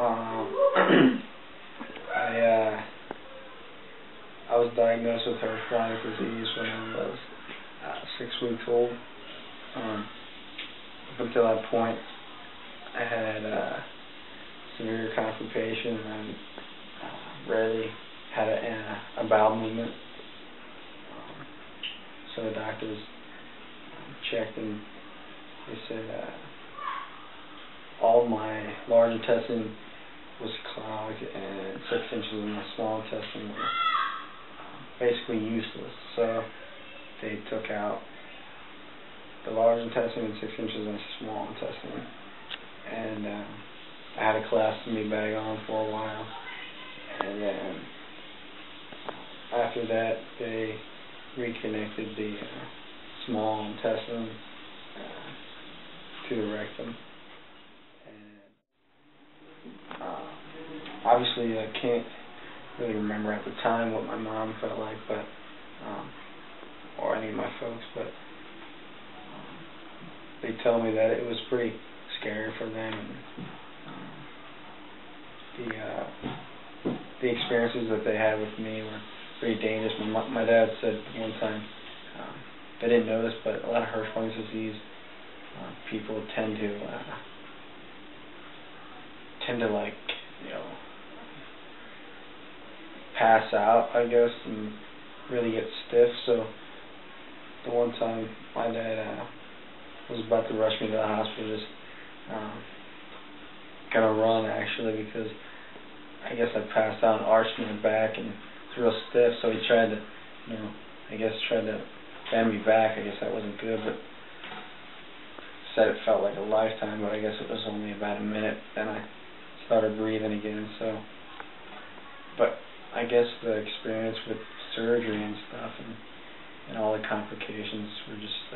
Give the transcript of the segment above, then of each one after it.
I was diagnosed with hirschsprungs disease when I was 6 weeks old. Up until that point, I had severe constipation and rarely had a bowel movement. So the doctors checked and they said all my large intestine was clogged and 6 inches of my small intestine were basically useless. So they took out the large intestine and 6 inches of the small intestine, and I had a colostomy bag on for a while, and then after that they reconnected the small intestine to the rectum. And obviously I can't really remember at the time what my mom felt like, but or any of my folks, but they tell me that it was pretty scary for them, and the experiences that they had with me were pretty dangerous. My dad said one time they didn't know this, but a lot of hirschsprungs disease people tend to like, you know, pass out, I guess, and really get stiff. So the one time my dad was about to rush me to the hospital, just gonna run actually, because I guess I passed out and arched my back and it's real stiff. So he tried to, you know, tried to bend me back. I guess that wasn't good, but said it felt like a lifetime, but I guess it was only about a minute. Then I started breathing again. So, but I guess the experience with surgery and stuff and all the complications were just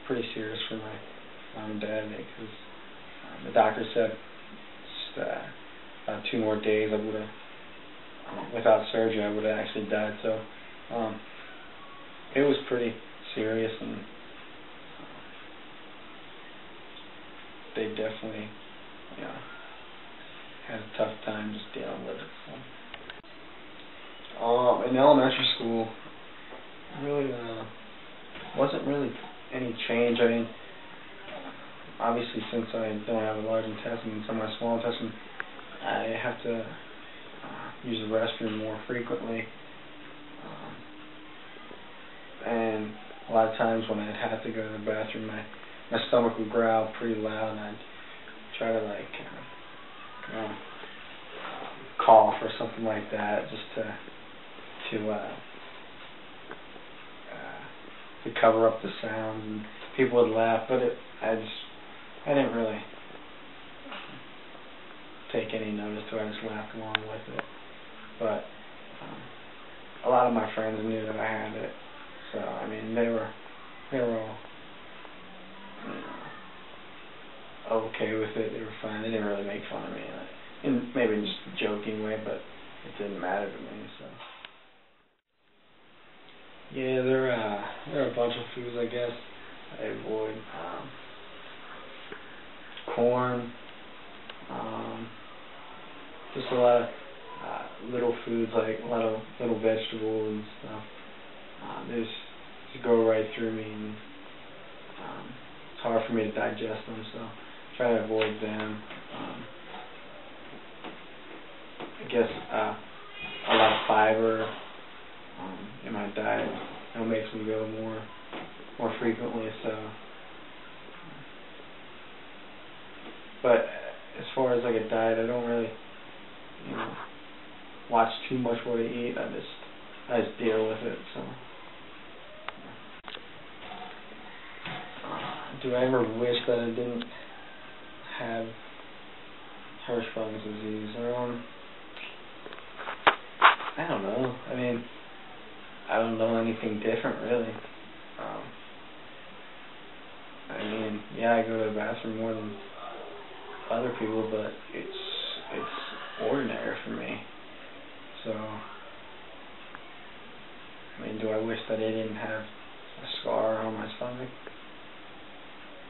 pretty serious for my mom and dad, because the doctor said just about 2 more days I would have, without surgery, I would have actually died. So it was pretty serious, and they definitely, you know, had a tough time just dealing with it. So in elementary school, really wasn't really any change. I mean, obviously since I don't have a large intestine, so my small intestine, I have to use the restroom more frequently, and a lot of times when I'd have to go to the bathroom, my stomach would growl pretty loud, and I'd try to like cough or something like that, just to cover up the sound, and people would laugh, but I didn't really take any notice to it. I just laughed along with it. But a lot of my friends knew that I had it, so I mean they were all, you know, okay with it. They were fine. They didn't really make fun of me, maybe in just a joking way, but it didn't matter to me. So yeah, there are a bunch of foods I guess I avoid. Corn, just a lot of little foods, like a lot of little vegetables and stuff. They just go right through me, and it's hard for me to digest them, so try to avoid them. I guess a lot of fiber in my diet, it makes me go more frequently. So, but as far as like a diet, I don't really, you know, watch too much what I eat. I just deal with it. So, do I ever wish that I didn't have hirschsprungs disease? I don't know. I mean, I don't know anything different really. I mean, yeah, I go to the bathroom more than other people, but it's ordinary for me. So, I mean, do I wish that I didn't have a scar on my stomach?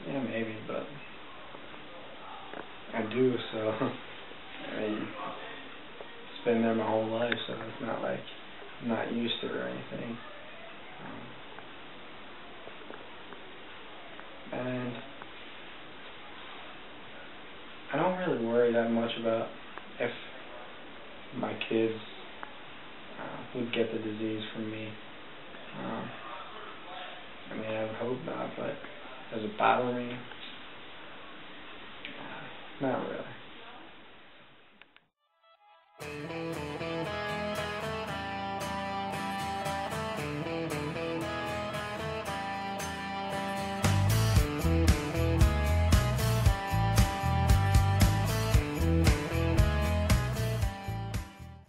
Yeah, maybe, but I do do, so I mean, it's been there my whole life, so it's not like I'm not used to it or anything. And I don't really worry that much about if my kids would get the disease from me. I mean, I would hope not, but does it bother me? Not really.